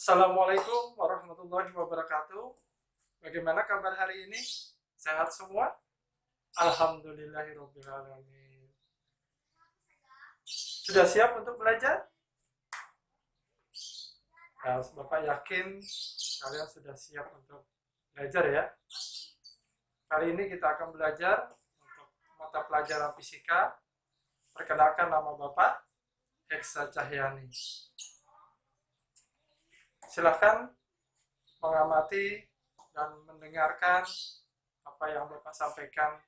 Assalamualaikum warahmatullahi wabarakatuh. Bagaimana kabar hari ini? Sehat semua? Alhamdulillahirabbil alamin. Sudah siap untuk belajar? Ya, Bapak yakin kalian sudah siap untuk belajar ya. Kali ini kita akan belajar untuk mata pelajaran fisika. Perkenalkan nama Bapak, Heksa Cahyani. Silakan mengamati dan mendengarkan apa yang Bapak sampaikan.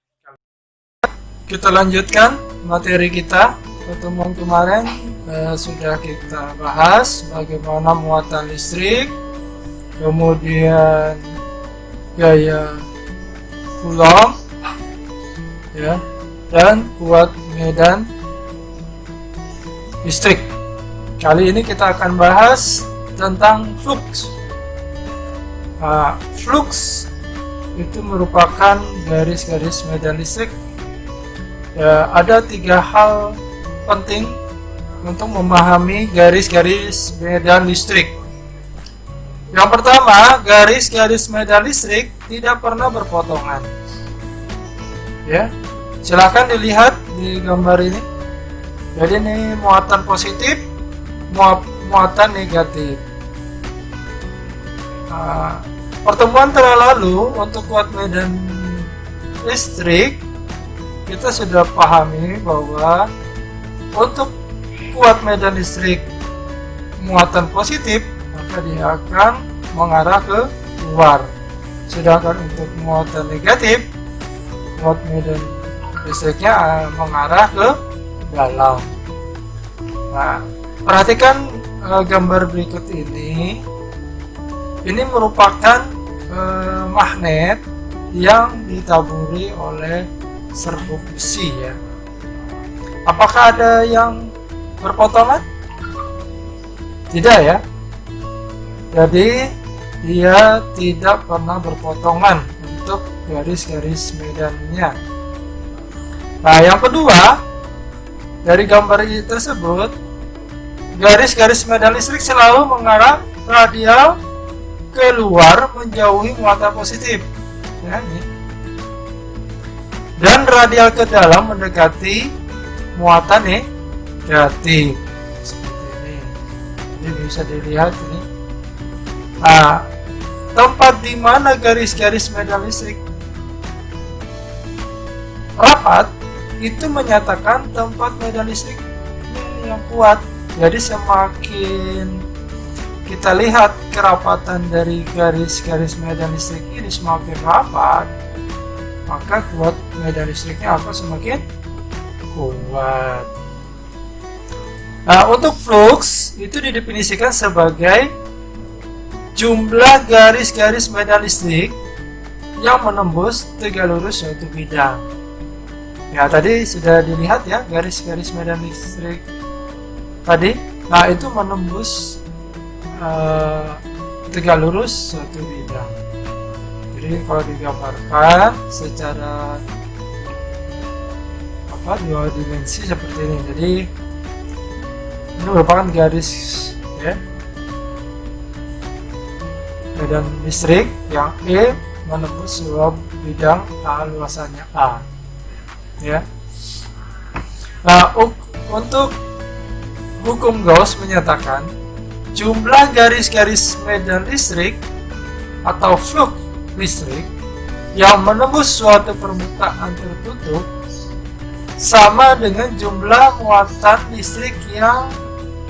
Kita lanjutkan materi kita. Pertemuan kemarin sudah kita bahas bagaimana muatan listrik, kemudian gaya Coulomb, ya, dan kuat medan listrik. Kali ini kita akan bahas tentang flux. Flux itu merupakan garis-garis medan listrik. Ya, ada 3 hal penting untuk memahami garis-garis medan listrik. Yang pertama, garis-garis medan listrik tidak pernah berpotongan. Ya, silakan dilihat di gambar ini. Jadi ini muatan positif, muatan negatif. Pertemuan terlalu untuk kuat medan listrik kita sudah pahami bahwa untuk kuat medan listrik muatan positif maka dia akan mengarah ke luar, sedangkan untuk muatan negatif kuat medan listriknya mengarah ke dalam. Nah, perhatikan gambar berikut ini. Ini merupakan magnet yang ditaburi oleh serbuk besi ya. Apakah ada yang berpotongan? Tidak ya. Jadi dia tidak pernah berpotongan untuk garis-garis medannya. Nah, yang kedua, dari gambar ini tersebut, garis-garis medan listrik selalu mengarah radial keluar menjauhi muatan positif, ya, ini. Dan radial ke dalam mendekati muatan negatif, seperti ini. Jadi bisa dilihat ini. Nah, tempat di mana garis-garis medan listrik rapat itu menyatakan tempat medan listrik yang kuat. Jadi semakin kita lihat kerapatan dari garis-garis medan listrik ini semakin rapat, maka kuat medan listriknya akan semakin kuat. Nah, untuk flux itu didefinisikan sebagai jumlah garis-garis medan listrik yang menembus tegak lurus suatu bidang. Ya, tadi sudah dilihat ya garis-garis medan listrik tadi. Nah, itu menembus tegak lurus suatu bidang. Jadi kalau digambarkan secara dua dimensi seperti ini. Jadi ini merupakan garis ya medan listrik yang E menembus sebuah bidang A, luasannya A. Ya. Nah, untuk hukum Gauss menyatakan jumlah garis-garis medan listrik atau flux listrik yang menembus suatu permukaan tertutup sama dengan jumlah muatan listrik yang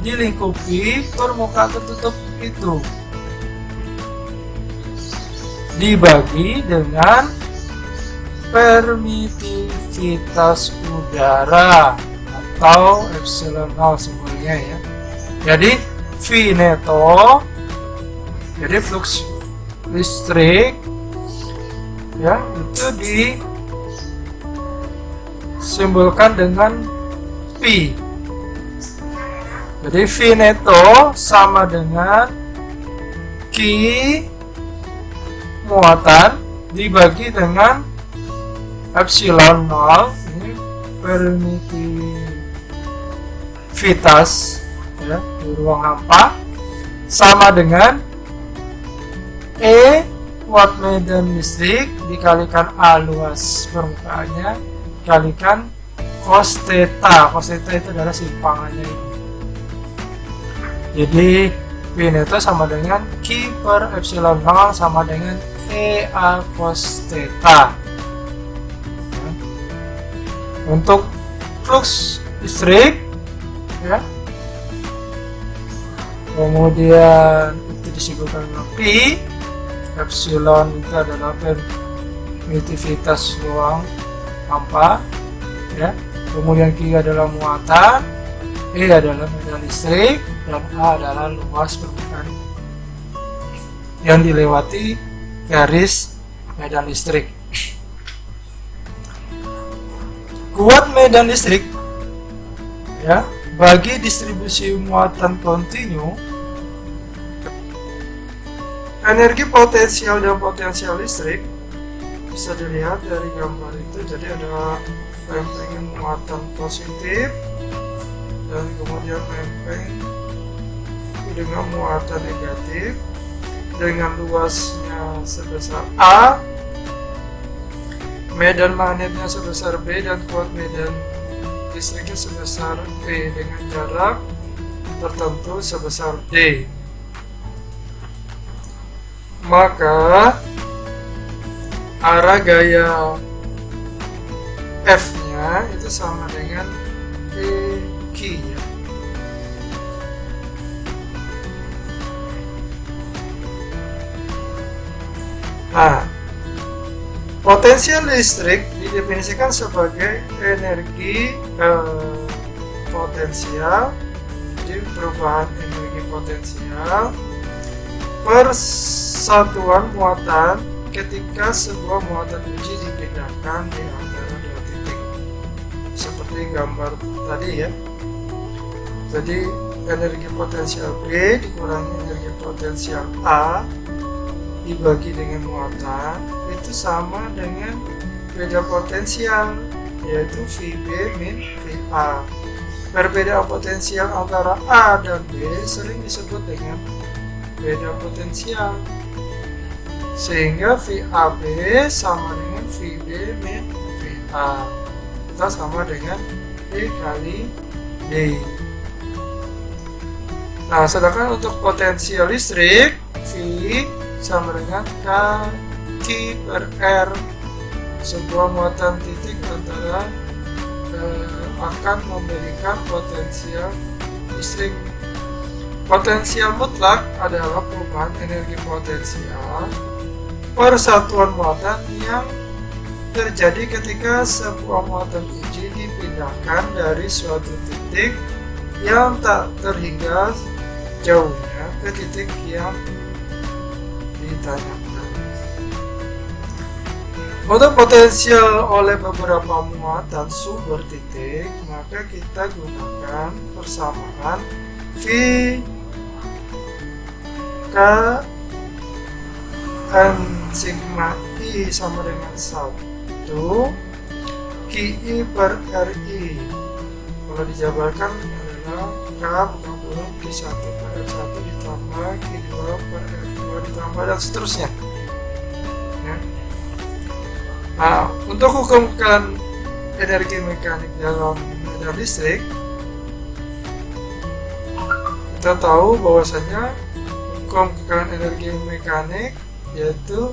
dilingkupi permukaan tertutup itu dibagi dengan permitivitas udara atau epsilon 0 simbolnya ya. Jadi V neto, jadi flux listrik ya itu disimbolkan dengan P. Jadi V neto sama dengan Q muatan dibagi dengan epsilon 0, ini permitivitas ya, di ruang hampa, sama dengan E kuat medan listrik dikalikan A luas permukaannya dikalikan cos theta. Cos theta itu adalah simpangannya ini. Jadi P neto sama dengan Q per epsilon 0 sama dengan EA cos theta. Untuk flux listrik ya, kemudian itu disebutkan dengan P, epsilon itu adalah permitivitas ruang hampa ya, kemudian Q adalah muatan, E adalah medan listrik, dan A adalah luas permukaan yang dilewati garis medan listrik. Kuat medan listrik ya bagi distribusi muatan kontinu, energi potensial dan potensial listrik bisa dilihat dari gambar itu. Jadi ada lempeng muatan positif dan kemudian lempeng dengan muatan negatif dengan luasnya sebesar A, medan magnetnya sebesar B, dan kuat medan listriknya sebesar E dengan jarak tertentu sebesar D. Maka arah gaya F-nya itu sama dengan EQ ya. Nah, potensial listrik didefinisikan sebagai energi potensial, jadi perubahan energi potensial per satuan muatan ketika sebuah muatan uji dipindahkan di antara dua titik, seperti gambar tadi ya. Jadi energi potensial B dikurangi energi potensial A dibagi dengan muatan itu sama dengan beda potensial, yaitu VB min VA. Perbedaan potensial antara A dan B sering disebut dengan beda potensial, sehingga VAB sama dengan VB min VA, kita sama dengan E kali D. Nah, sedangkan untuk potensial listrik V sama dengan K Q per R, sebuah muatan titik antara akan memberikan potensial listrik. Potensial mutlak adalah perubahan energi potensial per satuan muatan yang terjadi ketika sebuah muatan uji dipindahkan dari suatu titik yang tak terhingga jauhnya ke titik yang ditanyakan. Untuk potensial oleh beberapa muatan sumber titik, maka kita gunakan persamaan V K N sigma I sama dengan 1 QI per RI. Kalau dijabarkan adalah K bukan kurung Q1 per R1 ditambah Q2 per R2 ditambah dan seterusnya ya. Nah, untuk hukum kekalian energi mekanik dalam medan listrik, kita tahu bahwasanya hukum kekalian energi mekanik yaitu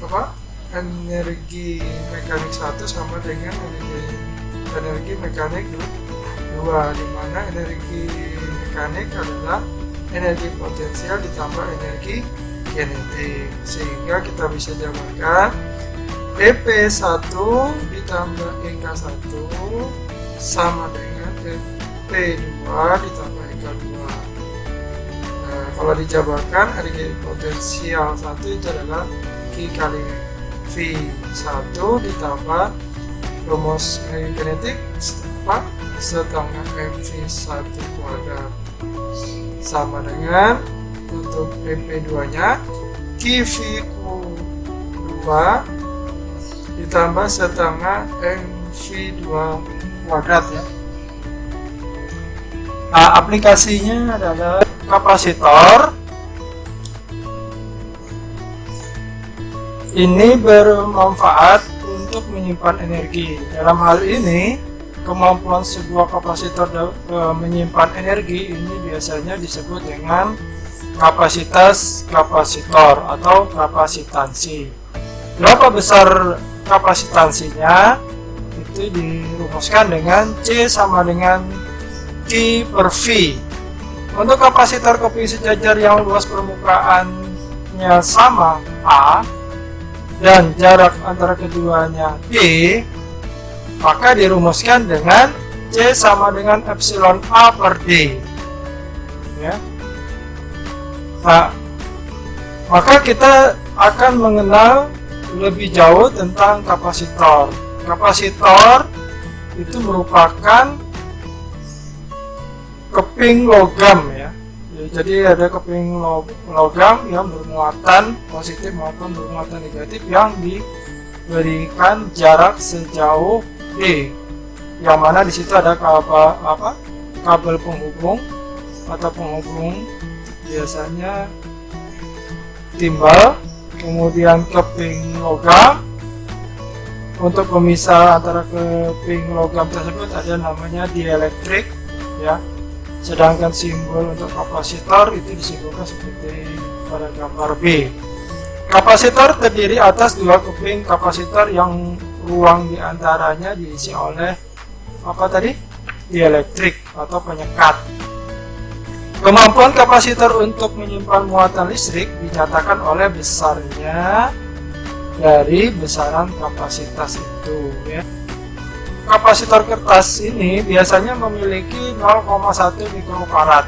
apa? Energi mekanik 1 sama dengan energi mekanik 2, di mana energi mekanik adalah energi potensial ditambah energi kinetik, sehingga kita bisa jabarkan EP1 ditambah EK1 sama dengan EP2 ditambah EK2. Nah, kalau dijabarkan energi potensial 1 itu adalah Q kali V1 ditambah rumus energi kinetik setengah MV1 kuadrat sama dengan untuk EP2 nya QV2 ditambah setengah MV2 kuadrat ya. Nah, aplikasinya adalah kapasitor ini bermanfaat untuk menyimpan energi. Dalam hal ini, kemampuan sebuah kapasitor menyimpan energi ini biasanya disebut dengan kapasitas kapasitor atau kapasitansi. Berapa besar kapasitansinya? Itu dirumuskan dengan C sama dengan Q per V. Untuk kapasitor keping sejajar yang luas permukaannya sama A dan jarak antara keduanya D, maka dirumuskan dengan C sama dengan epsilon A per D. Ya. Nah, maka kita akan mengenal lebih jauh tentang kapasitor. Kapasitor itu merupakan keping logam ya. Jadi ada keping logam yang bermuatan positif maupun bermuatan negatif yang diberikan jarak sejauh D. Yang mana di situ ada kabel penghubung atau penghubung biasanya timbal, kemudian keping logam. Untuk pemisah antara keping logam tersebut ada namanya dielektrik ya. Sedangkan simbol untuk kapasitor itu disimbolkan seperti pada gambar B. Kapasitor terdiri atas dua keping kapasitor yang ruang diantaranya diisi oleh dielektrik atau penyekat. Kemampuan kapasitor untuk menyimpan muatan listrik dinyatakan oleh besarnya dari besaran kapasitas itu ya. Kapasitor kertas ini biasanya memiliki 0,1 mikrofarad.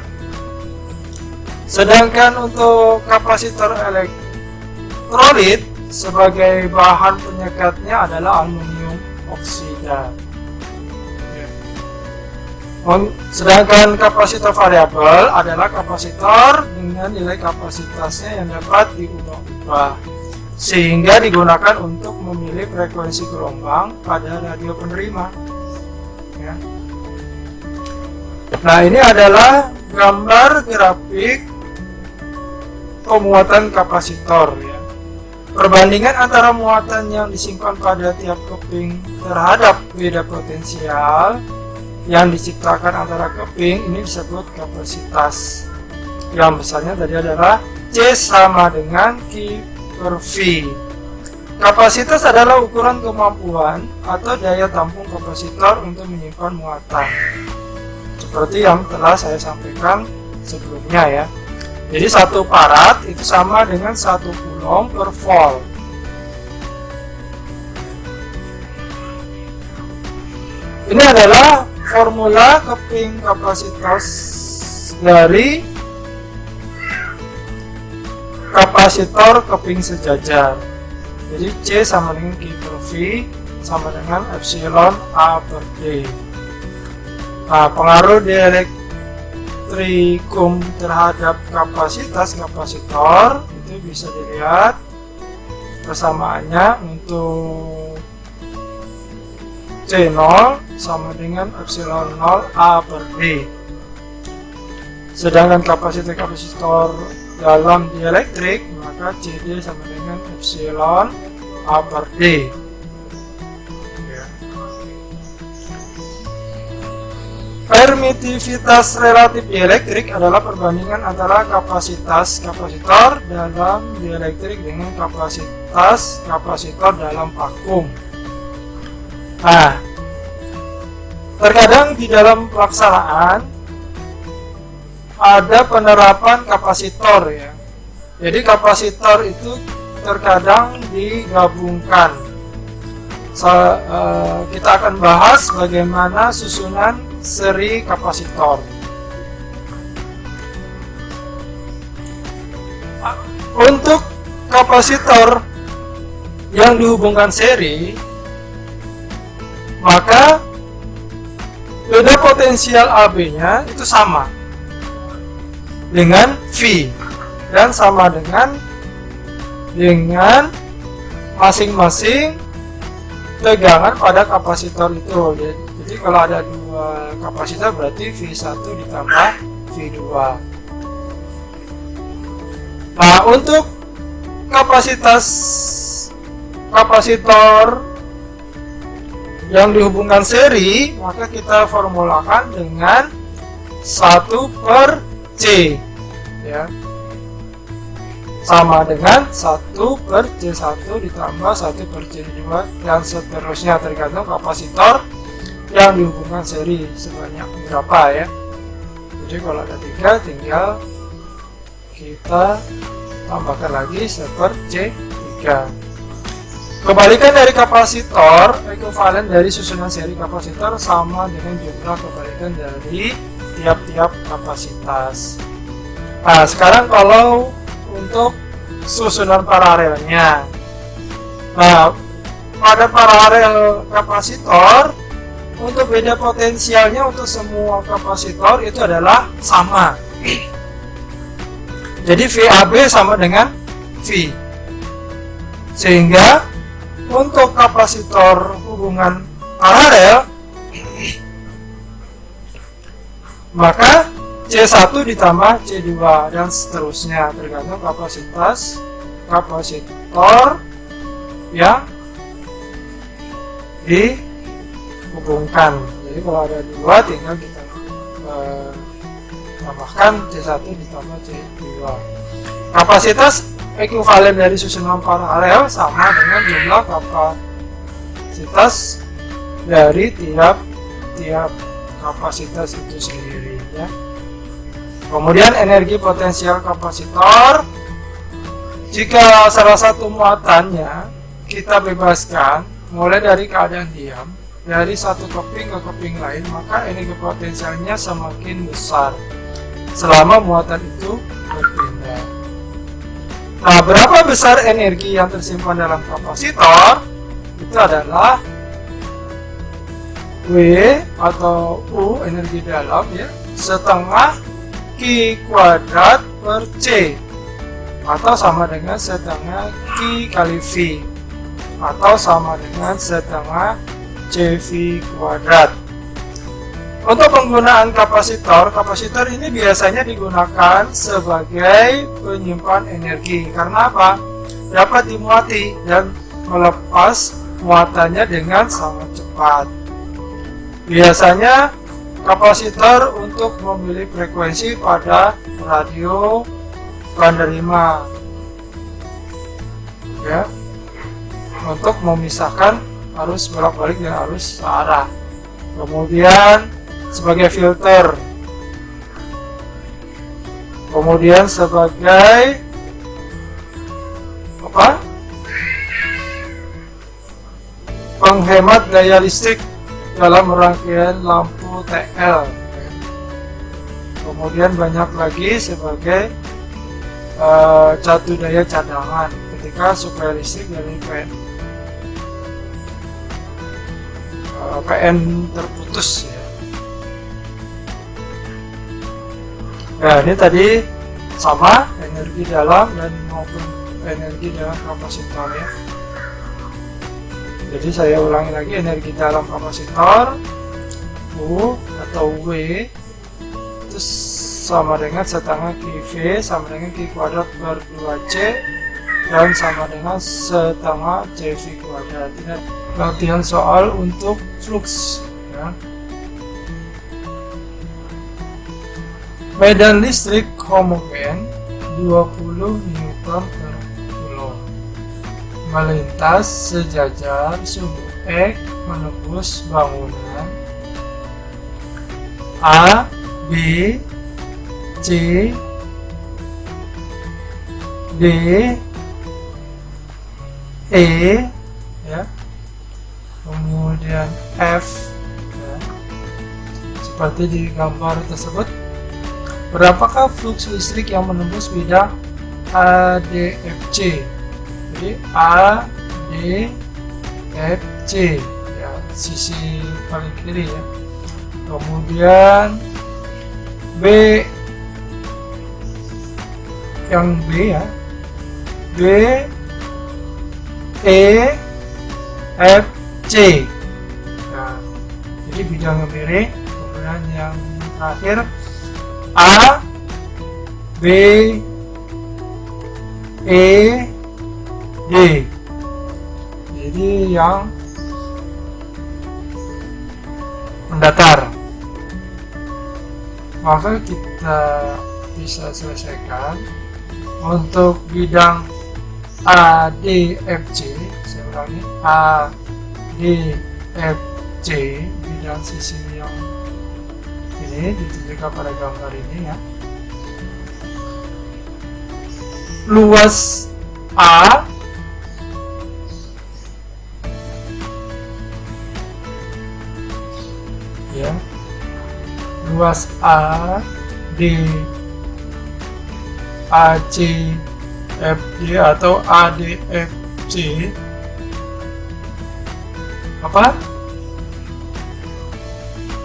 Sedangkan untuk kapasitor elektrolit sebagai bahan penyekatnya adalah aluminium oksida. Sedangkan kapasitor variabel adalah kapasitor dengan nilai kapasitasnya yang dapat diubah-ubah sehingga digunakan untuk memilih frekuensi gelombang pada radio penerima ya. Nah, ini adalah gambar grafik pemuatan kapasitor ya. Perbandingan antara muatan yang disimpan pada tiap keping terhadap beda potensial yang diciptakan antara keping ini disebut kapasitas. Yang besarnya tadi adalah C sama dengan Q per V. Kapasitas adalah ukuran kemampuan atau daya tampung kapasitor untuk menyimpan muatan. Seperti yang telah saya sampaikan sebelumnya ya. Jadi 1 farad itu sama dengan 1 coulomb per volt. Ini adalah formula keping kapasitas dari kapasitor keping sejajar. Jadi C sama dengan Q per V sama dengan epsilon A per D. Nah, pengaruh dielektrikum terhadap kapasitas kapasitor itu bisa dilihat persamaannya untuk C0 sama dengan epsilon 0 A per D. Sedangkan kapasitor dalam dielektrik maka CD sama dengan epsilon A per D. Permitivitas relatif dielektrik adalah perbandingan antara kapasitas kapasitor dalam dielektrik dengan kapasitas kapasitor dalam vakum. Nah, terkadang di dalam pelaksanaan ada penerapan kapasitor ya. Jadi kapasitor itu terkadang digabungkan. Kita akan bahas bagaimana susunan seri kapasitor. Untuk kapasitor yang dihubungkan seri, maka beda potensial AB-nya itu sama dengan V dan sama dengan masing-masing tegangan pada kapasitor itu. Jadi kalau ada dua kapasitor berarti V1 ditambah V2. Nah, untuk kapasitas kapasitor yang dihubungkan seri, maka kita formulakan dengan 1/C, ya, sama dengan 1/C1 ditambah 1/C2 dan seterusnya, tergantung kapasitor yang dihubungkan seri sebanyak berapa, ya. Jadi kalau ada 3, tinggal kita tambahkan lagi 1/C3. Kebalikan dari kapasitor, ekuivalen dari susunan seri kapasitor sama dengan jumlah kebalikan dari tiap-tiap kapasitas. Nah, sekarang kalau untuk susunan paralelnya, nah, pada paralel kapasitor, untuk beda potensialnya untuk semua kapasitor itu adalah sama. Jadi VAB sama dengan V, sehingga untuk kapasitor hubungan paralel, maka C1 ditambah C2 dan seterusnya, tergantung kapasitas kapasitor yang dihubungkan. Jadi kalau ada 2, tinggal kita tambahkan C1 ditambah C2. Kapasitas ekuivalen dari susunan paralel sama dengan jumlah kapasitas dari tiap kapasitas itu sendiri, ya. Kemudian energi potensial kapasitor, jika salah satu muatannya kita bebaskan mulai dari keadaan diam dari satu keping ke keping lain, maka energi potensialnya semakin besar selama muatan itu berpindah. Nah, berapa besar energi yang tersimpan dalam kapasitor? Itu adalah W atau U, energi dalam, ya, setengah Q kuadrat per C, atau sama dengan setengah Q kali V, atau sama dengan setengah CV kuadrat. Untuk penggunaan kapasitor ini biasanya digunakan sebagai penyimpan energi. Karena apa? Dapat dimuati dan melepas muatannya dengan sangat cepat. Biasanya kapasitor untuk memilih frekuensi pada radio penerima, ya, untuk memisahkan arus bolak-balik dan arus searah. Kemudian sebagai filter, kemudian sebagai apa? Penghemat daya listrik dalam rangkaian lampu TL. Kemudian banyak lagi sebagai catu daya cadangan ketika suplai listrik dari PN terputus, ya. Nah, ini tadi sama energi dalam dan maupun energi dalam kapasitor, ya. Jadi saya ulangi lagi, energi dalam kapasitor U atau W itu sama dengan setengah QV sama dengan Q kuadrat per 2C dan sama dengan setengah CV kuadrat. Ini latihan soal untuk flux, ya. Medan listrik homogen 20 Newton per Coulomb melintas sejajar sumbu X menembus bangunan A, B, C, D, E, ya, kemudian F, ya, seperti di gambar tersebut. Berapakah flux listrik yang menembus bidang ADFC? Jadi ADFC, ya, sisi paling kiri, ya. Kemudian B, yang B, ya, B, E, F, C. Nah, jadi bidang miring. Kemudian yang terakhir A, B, D. Jadi yang mendatar. Maka kita bisa selesaikan untuk bidang ADFC. Saya ulangi, ADFC, bidang sisi yang ini ditunjukkan pada gambar ini ya. Luas A ya, luas A di ACFD atau ADFC apa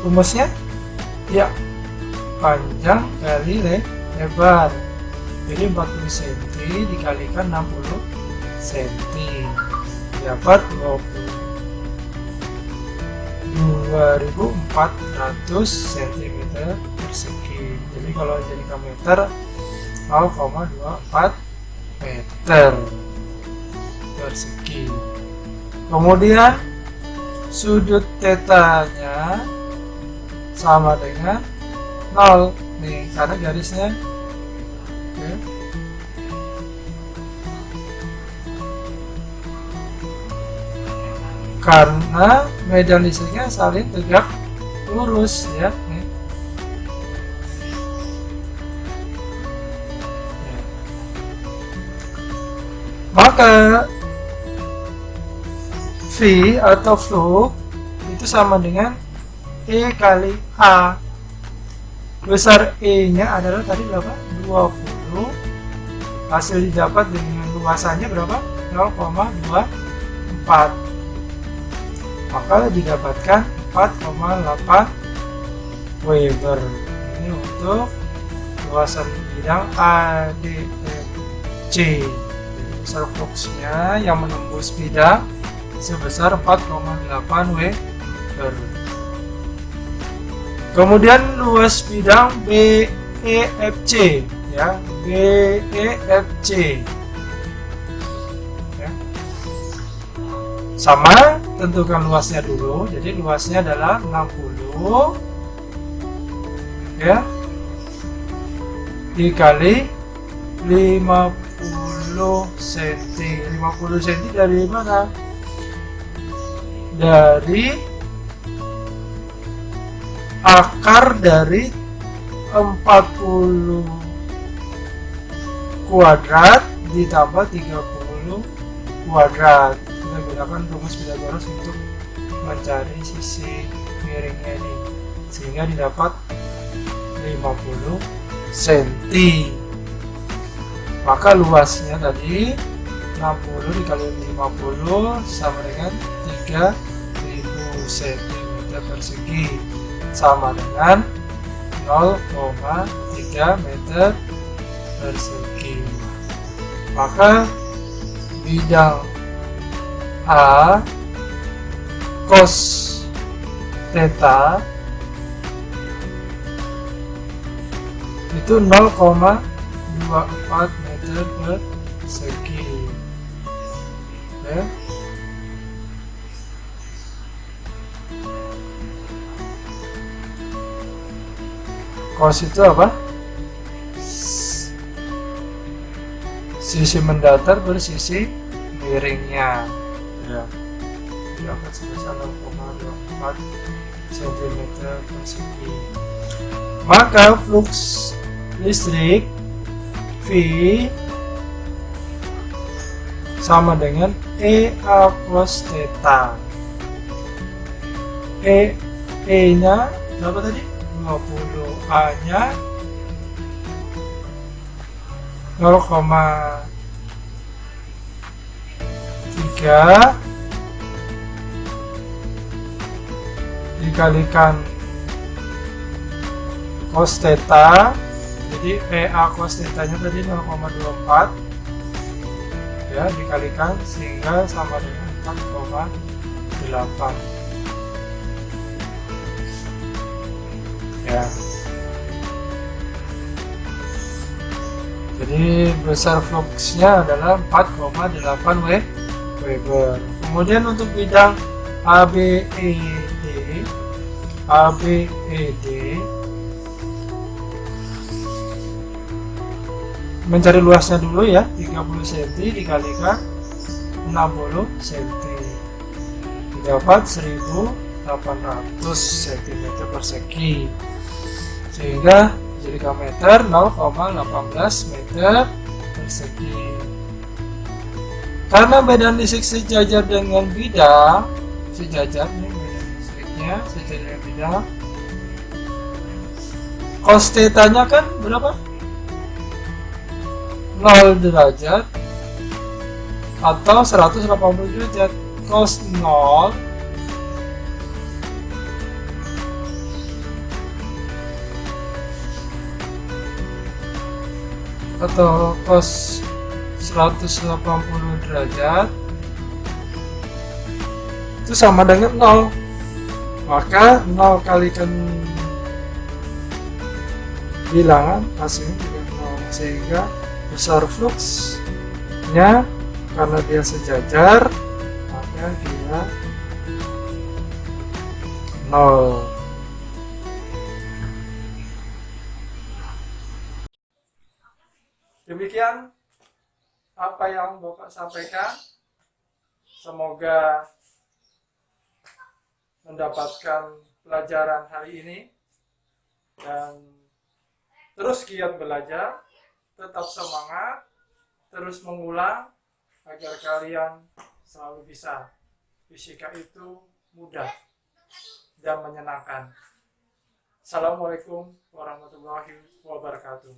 rumusnya? Ya, panjang kali lebar. Jadi 40 cm dikalikan 60 cm dapat 22.400 cm persegi. Jadi kalau jadikan meter 0,24 meter persegi. Kemudian sudut tetanya sama dengan 0 nih karena garisnya oke. Karena medan listriknya saling tegak lurus ya nih. Ya. Maka V atau flux itu sama dengan E kali A. Besar E nya adalah tadi berapa? 20. Hasil didapat dengan luasannya berapa? 0,24. Maka didapatkan 4,8 Weber. Ini untuk luasan bidang ADFC. Jadi besar fluxnya yang menembus bidang sebesar 4,8 Weber. Kemudian luas bidang BEFC ya, BEFC ya. Sama, tentukan luasnya dulu. Jadi luasnya adalah 60 ya dikali 50 cm. 50 cm dari mana? Dari akar dari 40 kuadrat ditambah 30 kuadrat. Kita gunakan rumus Pythagoras untuk mencari sisi miringnya ini sehingga didapat 50 cm. Maka luasnya tadi 60 dikali 50 sama dengan 3000 cm persegi, sama dengan 0,3 meter persegi. Maka bidang A cos theta itu 0,24 meter persegi. Ya. Cos itu apa? Sisi mendatar bersisi miringnya ya, dapat sebesar 0,24 cm persegi. Maka flux listrik V sama dengan EA cos theta. E nya berapa tadi? 20, A nya 0,3 dikalikan cos theta. Jadi EA cos theta nya tadi 0,24 ya dikalikan sehingga sama dengan 4,8 ya. Jadi besar fluxnya adalah 4,8 Weber. Kemudian untuk bidang ABED mencari luasnya dulu ya, 30 cm dikalikan 60 cm didapat 1800 cm persegi, sehingga jika meter 0,18 meter persegi. Karena medan listrik sejajar dengan bidang sejajar nih, medan listriknya sejajar dengan bidang, cos θ-nya kan berapa? 0 derajat atau 180 derajat. Cos 0 atau cos 180 derajat itu sama dengan 0. Maka 0 kalikan bilangan hasilnya juga 0, sehingga besar fluxnya karena dia sejajar maka dia 0. Demikian apa yang Bapak sampaikan. Semoga mendapatkan pelajaran hari ini dan terus giat belajar, tetap semangat, terus mengulang agar kalian selalu bisa. Fisika itu mudah dan menyenangkan. Assalamualaikum warahmatullahi wabarakatuh.